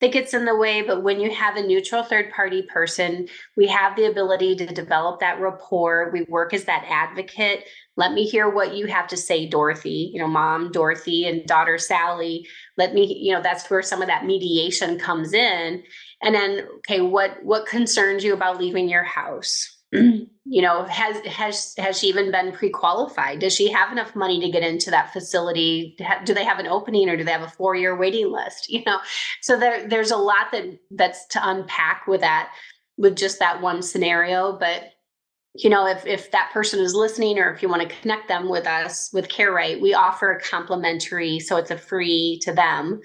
that gets in the way. But when you have a neutral third-party person, we have the ability to develop that rapport. We work as that advocate. Let me hear what you have to say, Dorothy, mom, Dorothy, and daughter, Sally. Let me, that's where some of that mediation comes in. And then, okay, what concerns you about leaving your house? Has she even been pre-qualified? Does she have enough money to get into that facility? Do they have an opening, or do they have a 4-year waiting list? So there's a lot that's to unpack with that, with just that one scenario. But if that person is listening, or if you want to connect them with us with CareRight, we offer a complimentary, so it's a free to them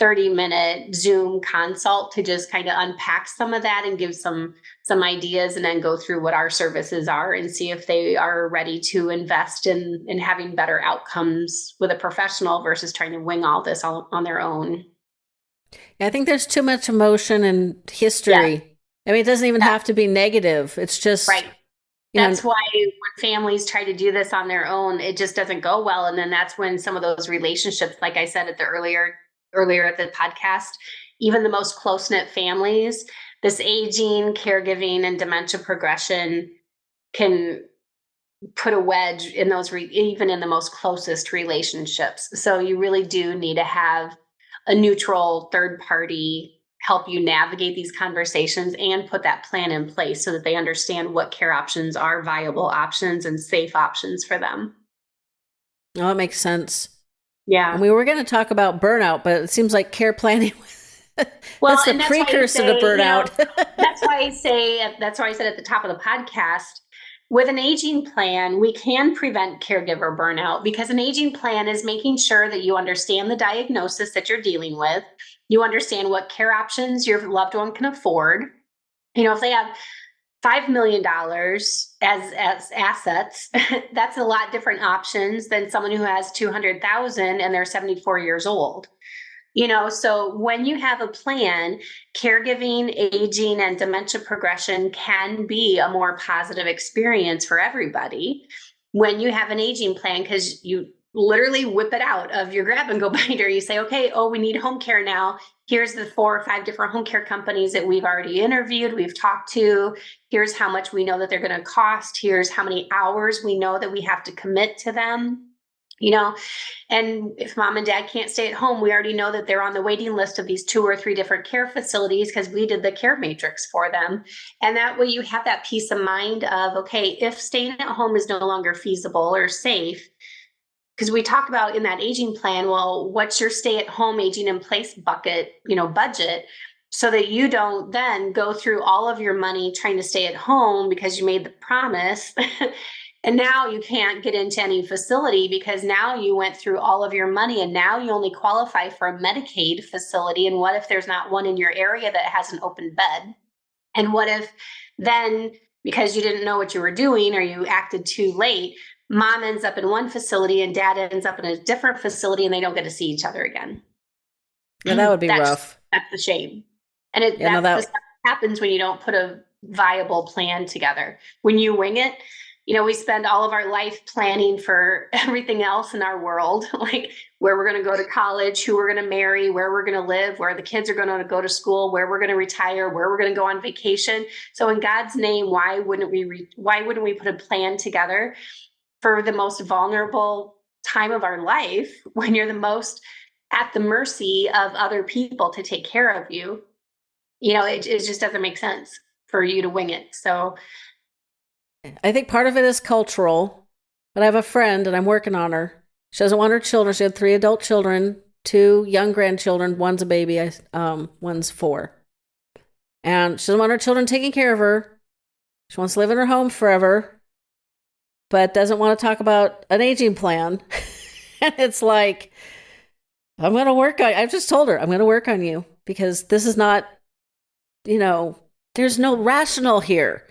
30-minute Zoom consult to just kind of unpack some of that and give some ideas, and then go through what our services are and see if they are ready to invest in having better outcomes with a professional versus trying to wing all this all on their own. I think there's too much emotion and history. Yeah. I mean, it doesn't even have to be negative. It's just right. That's why when families try to do this on their own, it just doesn't go well. And then that's when some of those relationships, like I said at the earlier at the podcast, even the most close-knit families, this aging, caregiving, and dementia progression can put a wedge in those, even in the most closest relationships. So you really do need to have a neutral third party help you navigate these conversations and put that plan in place so that they understand what care options are viable options and safe options for them. Oh, it makes sense. Yeah. And we were going to talk about burnout, but it seems like care planning well, that's the precursor to burnout. That's why I said at the top of the podcast, with an aging plan, we can prevent caregiver burnout, because an aging plan is making sure that you understand the diagnosis that you're dealing with. You understand what care options your loved one can afford. If they have $5 million as assets, that's a lot different options than someone who has 200,000 and they're 74 years old. So when you have a plan, caregiving, aging, and dementia progression can be a more positive experience for everybody when you have an aging plan, because you literally whip it out of your grab and go binder. You say, okay, we need home care now. Here's the 4 or 5 different home care companies that we've already interviewed, we've talked to. Here's how much we know that they're going to cost. Here's how many hours we know that we have to commit to them. And if mom and dad can't stay at home, we already know that they're on the waiting list of these 2 or 3 different care facilities because we did the care matrix for them. And that way you have that peace of mind of, okay, if staying at home is no longer feasible or safe, because we talk about in that aging plan, well, what's your stay at home aging in place budget, so that you don't then go through all of your money trying to stay at home because you made the promise. And now you can't get into any facility because now you went through all of your money and now you only qualify for a Medicaid facility. And what if there's not one in your area that has an open bed? And what if then, because you didn't know what you were doing or you acted too late, mom ends up in one facility and dad ends up in a different facility and they don't get to see each other again? Yeah, that would be rough. That's the shame. And that happens when you don't put a viable plan together. When you wing it, we spend all of our life planning for everything else in our world, like where we're going to go to college, who we're going to marry, where we're going to live, where the kids are going to go to school, where we're going to retire, where we're going to go on vacation. So in God's name, why wouldn't we put a plan together for the most vulnerable time of our life, when you're the most at the mercy of other people to take care of you? It just doesn't make sense for you to wing it. So I think part of it is cultural, but I have a friend and I'm working on her. She doesn't want her children. She had 3 adult children, 2 young grandchildren. One's a baby. One's 4. And she doesn't want her children taking care of her. She wants to live in her home forever, but doesn't want to talk about an aging plan. And it's like, I'm going to work on, I've just told her, I'm going to work on you because this is not, there's no rational here.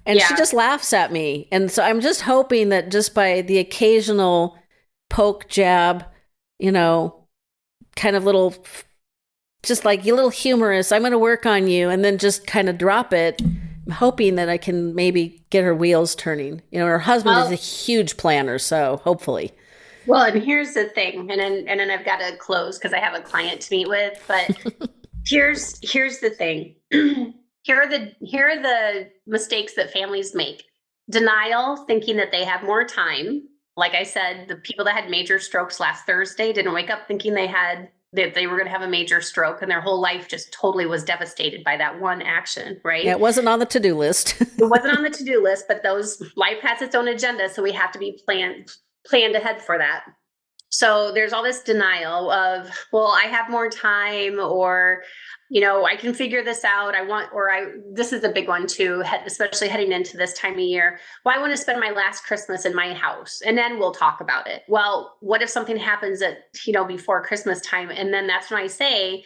And she just laughs at me. And so I'm just hoping that just by the occasional poke, jab, kind of little, just like you little humorous, I'm going to work on you, and then just kind of drop it. I'm hoping that I can maybe get her wheels turning. Her husband is a huge planner, so hopefully. Well, and here's the thing, and then I've got to close because I have a client to meet with, but here's the thing. Here are the mistakes that families make. Denial, thinking that they have more time. Like I said, the people that had major strokes last Thursday didn't wake up thinking they had that they were going to have a major stroke, and their whole life just totally was devastated by that one action, right? Yeah, it wasn't on the to-do list. It wasn't on the to-do list, but life has its own agenda, so we have to be planned ahead for that. So there's all this denial of, well, I have more time, or, I can figure this out. This is a big one too, especially heading into this time of year. Well, I want to spend my last Christmas in my house, and then we'll talk about it. Well, what if something happens before Christmas time? And then that's when I say,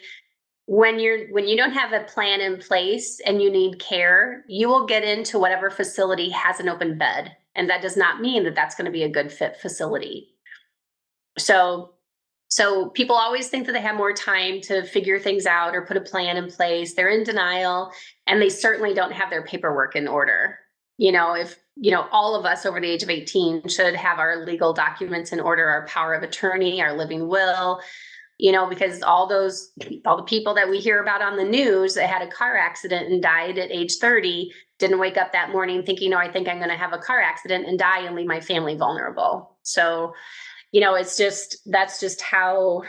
when you don't have a plan in place and you need care, you will get into whatever facility has an open bed. And that does not mean that that's going to be a good fit facility. So people always think that they have more time to figure things out or put a plan in place. They're in denial, and they certainly don't have their paperwork in order. If all of us over the age of 18 should have our legal documents in order, our power of attorney, our living will, because all the people that we hear about on the news that had a car accident and died at age 30 didn't wake up that morning thinking, I think I'm going to have a car accident and die and leave my family vulnerable. So that's just how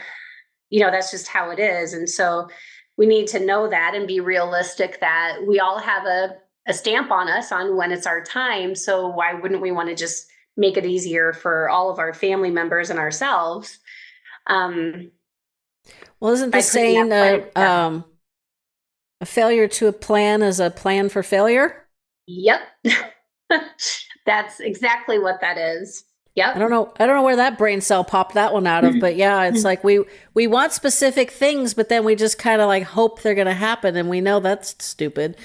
it is. And so we need to know that and be realistic that we all have a stamp on us on when it's our time. So why wouldn't we want to just make it easier for all of our family members and ourselves? Well, isn't the saying a failure to a plan is a plan for failure? Yep. That's exactly what that is. Yep. I don't know where that brain cell popped that one out of, but yeah, it's like we want specific things, but then we just kind of like hope they're going to happen, and we know that's stupid.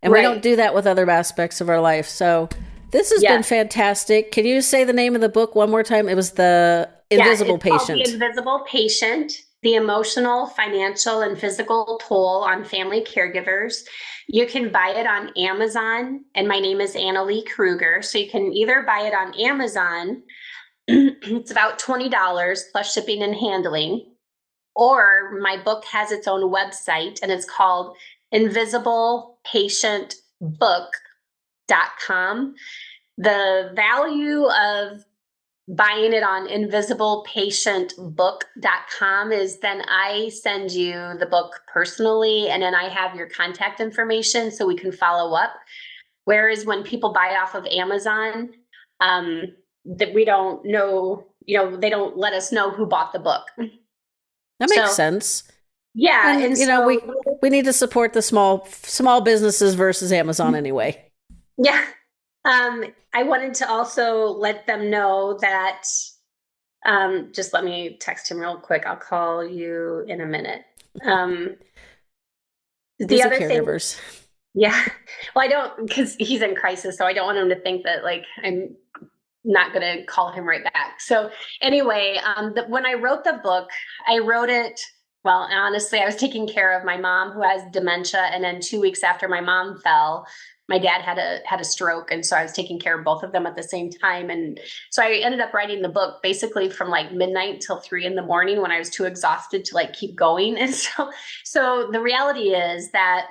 And we don't do that with other aspects of our life. So this has been fantastic. Can you say the name of the book one more time? It was The Invisible Patient. The Invisible Patient, the emotional, financial, and physical toll on family caregivers. You can buy it on Amazon, and my name is Annalie Kruger. So you can either buy it on Amazon, it's about $20 plus shipping and handling, or my book has its own website, and it's called invisiblepatientbook.com. The value of buying it on invisiblepatientbook.com is then I send you the book personally, and then I have your contact information so we can follow up. Whereas when people buy off of Amazon, that we don't know, they don't let us know who bought the book. That makes sense. Yeah. And we need to support the small businesses versus Amazon anyway. Yeah. I wanted to also let them know that, just let me text him real quick. I'll call you in a minute. The other caregivers. Yeah. Well, I don't, because he's in crisis, so I don't want him to think that I'm not going to call him right back. So anyway, when I wrote the book, I wrote it, well, honestly, I was taking care of my mom who has dementia. And then 2 weeks after my mom fell, my dad had a stroke. And so I was taking care of both of them at the same time. And so I ended up writing the book basically from midnight till 3 a.m. when I was too exhausted to keep going. And so the reality is that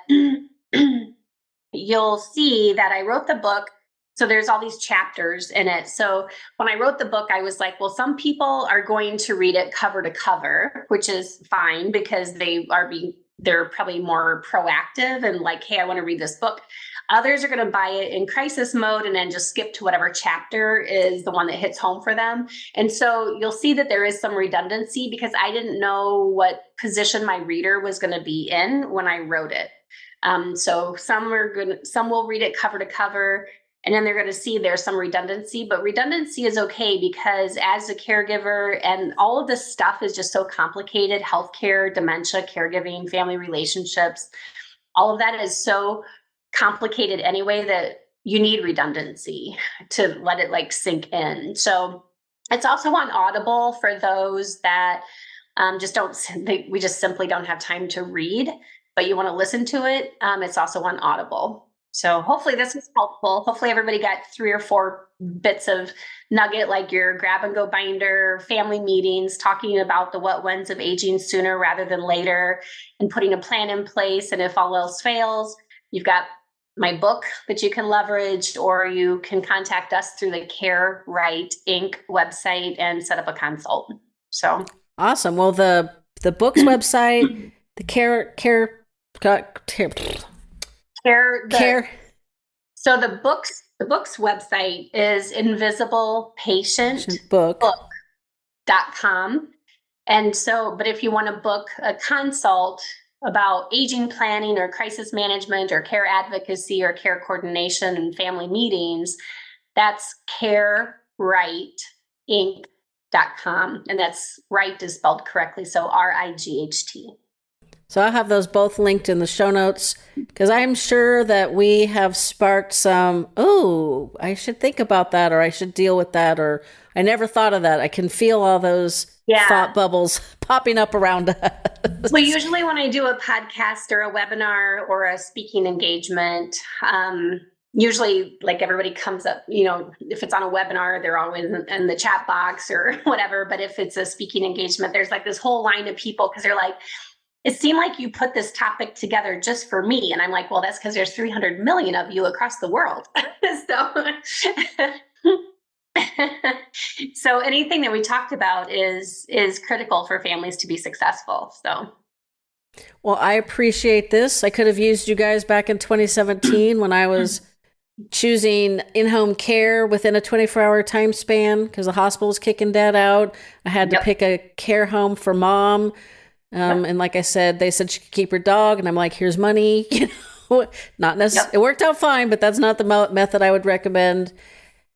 you'll see that I wrote the book. So there's all these chapters in it. So when I wrote the book, I was like, well, some people are going to read it cover to cover, which is fine because they're probably more proactive and hey, I want to read this book. Others are going to buy it in crisis mode and then just skip to whatever chapter is the one that hits home for them. And so you'll see that there is some redundancy because I didn't know what position my reader was going to be in when I wrote it. So some will read it cover to cover, and then they're going to see there's some redundancy, but redundancy is okay because as a caregiver, and all of this stuff is just so complicated, healthcare, dementia, caregiving, family relationships, all of that is so complicated anyway that you need redundancy to let it sink in. So it's also on Audible for those that we just simply don't have time to read, but you want to listen to it. It's also on Audible. So hopefully this was helpful. Hopefully everybody got 3 or 4 bits of nugget, like your grab and go binder, family meetings, talking about the what whens of aging sooner rather than later, and putting a plan in place. And if all else fails, you've got my book that you can leverage, or you can contact us through the Care Right Inc. website and set up a consult. So awesome. Well, the the book's website, the care. So the book's website is invisiblepatientbook.com. And so, but if you want to book a consult about aging planning or crisis management or care advocacy or care coordination and family meetings, that's careright.inc.com. And that's right is spelled correctly. So RIGHT. So I'll have those both linked in the show notes, because I'm sure that we have sparked some, oh, I should think about that, or I should deal with that, or I never thought of that. I can feel all those thought bubbles popping up around us. Well, usually when I do a podcast or a webinar or a speaking engagement, usually like everybody comes up, if it's on a webinar, they're always in the chat box or whatever. But if it's a speaking engagement, there's like this whole line of people because they're like, it seemed like you put this topic together just for me. And I'm like, well, that's because there's 300 million of you across the world. So anything that we talked about is critical for families to be successful. So. Well, I appreciate this. I could have used you guys back in 2017 when I was choosing in-home care within a 24-hour time span because the hospital was kicking dad out. I had to pick a care home for mom. And like I said, they said she could keep her dog, and I'm like, here's money. Not necessarily. It worked out fine, but that's not the method I would recommend.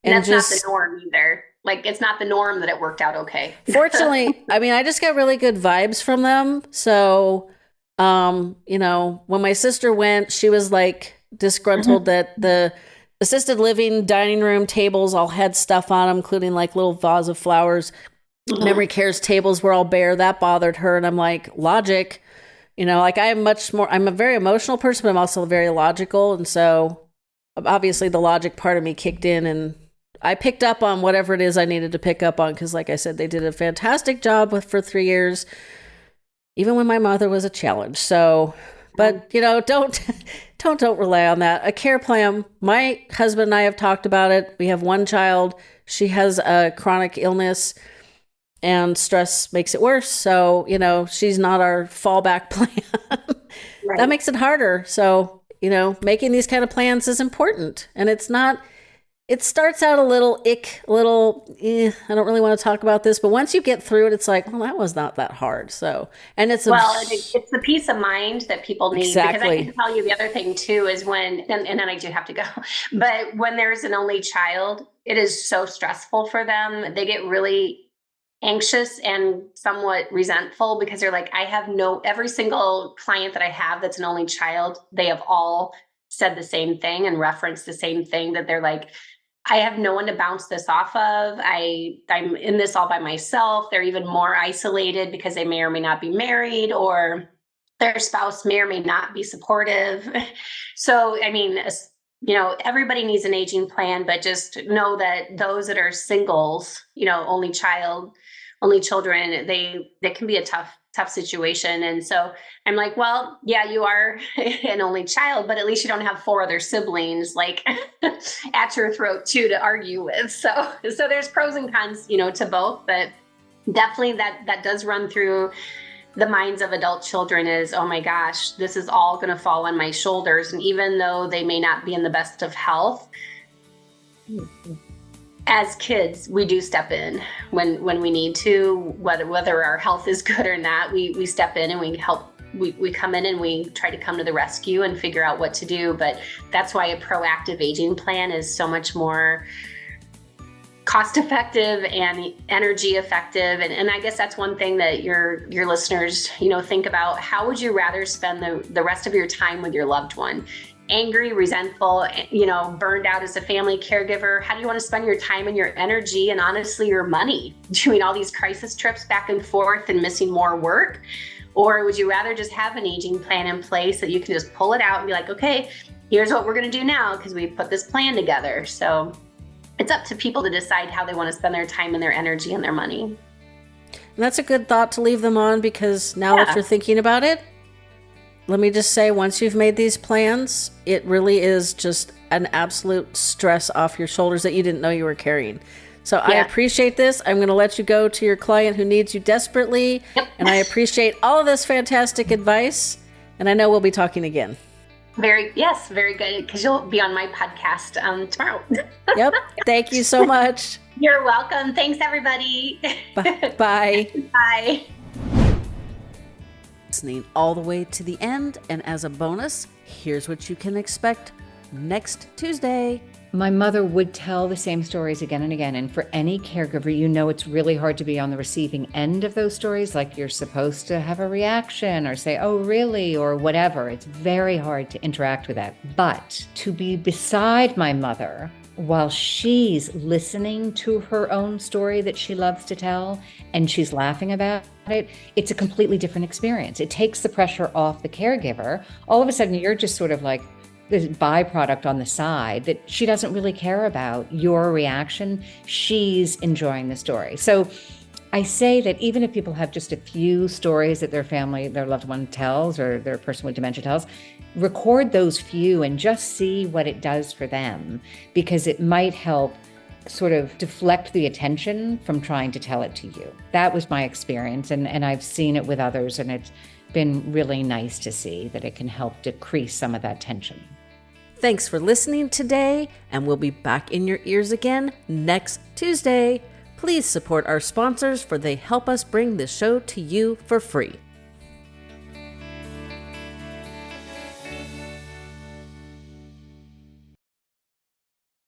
And that's not the norm either. Like, it's not the norm that it worked out okay. Fortunately, I mean, I just got really good vibes from them. So, when my sister went, she was like disgruntled that the assisted living dining room tables all had stuff on them, including like little vase of flowers. Memory care's tables were all bare. That bothered her. And I'm like, logic, like I'm a very emotional person, but I'm also very logical. And so obviously the logic part of me kicked in, and I picked up on whatever it is I needed to pick up on. Cause like I said, they did a fantastic job for 3 years, even when my mother was a challenge. So, but don't rely on that. A care plan. My husband and I have talked about it. We have one child. She has a chronic illness, and stress makes it worse. So, she's not our fallback plan. Right. That makes it harder. So, making these kind of plans is important. And it starts out a little I don't really want to talk about this, but once you get through it, it's like, well, that was not that hard. So, and it's the peace of mind that people need. Exactly. Because I can tell you the other thing too is and then I do have to go, but when there's an only child, it is so stressful for them. They get really anxious and somewhat resentful because they're like, every single client that I have that's an only child, they have all said the same thing and referenced the same thing, that they're like, I have no one to bounce this off of. I'm in this all by myself. They're even more isolated because they may or may not be married, or their spouse may or may not be supportive. So, I mean, everybody needs an aging plan, but just know that those that are singles, only children, they can be a tough situation. And so I'm like, well, yeah, you are an only child, but at least you don't have 4 other siblings like at your throat too to argue with. So there's pros and cons, to both, but definitely that does run through the minds of adult children is, oh my gosh, this is all going to fall on my shoulders. And even though they may not be in the best of health, as kids, we do step in when we need to, whether our health is good or not, we step in and we help. We come in and we try to come to the rescue and figure out what to do. But that's why a proactive aging plan is so much more cost effective and energy effective. And I guess that's one thing that your listeners, think about. How would you rather spend the rest of your time with your loved one? Angry, resentful, burned out as a family caregiver? How do you want to spend your time and your energy and honestly your money doing all these crisis trips back and forth and missing more work? Or would you rather just have an aging plan in place that you can just pull it out and be like, okay, here's what we're going to do now because we put this plan together? So it's up to people to decide how they want to spend their time and their energy and their money. And that's a good thought to leave them on, because now that you're thinking about it, let me just say, once you've made these plans, it really is just an absolute stress off your shoulders that you didn't know you were carrying. So I appreciate this. I'm going to let you go to your client who needs you desperately. Yep. And I appreciate all of this fantastic advice. And I know we'll be talking again. Very good. Because you'll be on my podcast tomorrow. Yep. Thank you so much. You're welcome. Thanks, everybody. Bye. Bye. Listening all the way to the end. And as a bonus, here's what you can expect next Tuesday. My mother would tell the same stories again and again. And for any caregiver, you know it's really hard to be on the receiving end of those stories. Like you're supposed to have a reaction or say, oh, really? Or whatever. It's very hard to interact with that. But to be beside my mother while she's listening to her own story that she loves to tell and she's laughing about it, it's a completely different experience. It takes the pressure off the caregiver. All of a sudden, you're just sort of like this byproduct on the side that she doesn't really care about your reaction. She's enjoying the story. So I say that even if people have just a few stories that their family, their loved one tells, or their person with dementia tells, record those few and just see what it does for them, because it might help sort of deflect the attention from trying to tell it to you. That was my experience, and I've seen it with others, and it's been really nice to see that it can help decrease some of that tension. Thanks for listening today, and we'll be back in your ears again next Tuesday. Please support our sponsors, for they help us bring this show to you for free.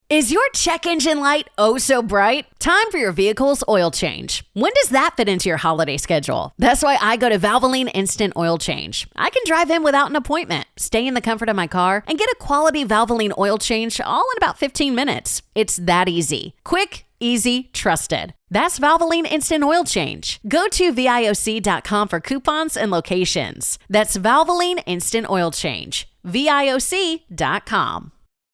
Is your check engine light oh so bright? Time for your vehicle's oil change. When does that fit into your holiday schedule? That's why I go to Valvoline Instant Oil Change. I can drive in without an appointment, stay in the comfort of my car, and get a quality Valvoline oil change all in about 15 minutes. It's that easy. Quick, easy, trusted. That's Valvoline Instant Oil Change. Go to VIOC.com for coupons and locations. That's Valvoline Instant Oil Change. VIOC.com.